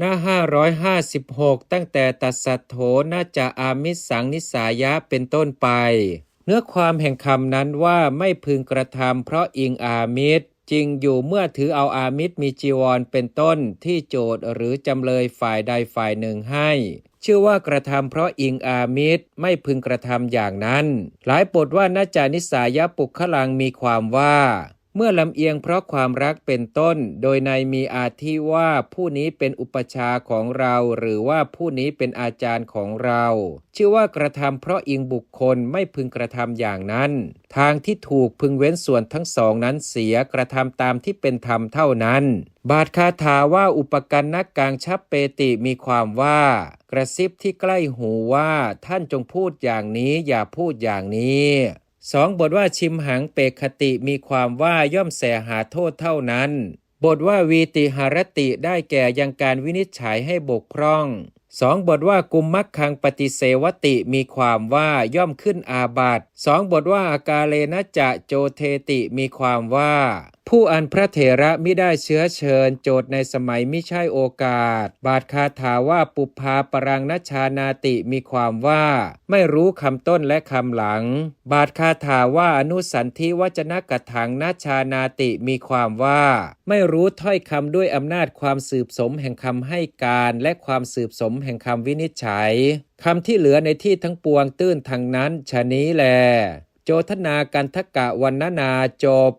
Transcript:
หน้า556ตั้งแต่ตัสสะโถน่าจะอามิสสังนิสายะเป็นต้นไปเนื้อความแห่งคำนั้นว่าไม่พึงกระทำเพราะอิงอามิสจริงอยู่เมื่อถือเอาอามิสมีจีวรเป็นต้นที่โจทย์หรือจำเลยฝ่ายใดฝ่ายหนึ่งให้ชื่อว่ากระทำเพราะอิงอามิสไม่พึงกระทำอย่างนั้นหลายบทว่านาจานิสายะปุคลังมีความว่าเมื่อลำเอียงเพราะความรักเป็นต้นโดยในมีอาทิว่าผู้นี้เป็นอุปชาของเราหรือว่าผู้นี้เป็นอาจารย์ของเราชื่อว่ากระทำเพราะอิงบุคคลไม่พึงกระทำอย่างนั้นทางที่ถูกพึงเว้นส่วนทั้งสองนั้นเสียกระทำตามที่เป็นธรรมเท่านั้นบาทคาถาว่าอุปกันนักกังชับเปติมีความว่ากระซิบที่ใกล้หูว่าท่านจงพูดอย่างนี้อย่าพูดอย่างนี้2บทว่าชิมหังเปกคติมีความว่าย่อมแสหาโทษเท่านั้นบทว่าวีติหารติได้แก่ยังการวินิจฉัยให้บกพร่อง2บทว่ากุมมัคคังปฏิเสวติมีความว่าย่อมขึ้นอาบัติ2บทว่าอากาเลนะจะโจเทติมีความว่าผู้อันพระเถระมิได้เชื้อเชิญโจทย์ในสมัยมิใช่โอกาสบาทคาถาว่าปุพพาปรังนัชชานาติมีความว่าไม่รู้คำต้นและคำหลังบาทคาถาว่าอนุสันธิวจนะกัถังนัชชานาติมีความว่าไม่รู้ถ้อยคำด้วยอำนาจความสืบสมแห่งคำให้การและความสืบสมแห่งคำวินิจฉัยคำที่เหลือในที่ทั้งปวงตื้นทางนั้นฉะนี้แลโจทนากันทกะวรรณนาจบ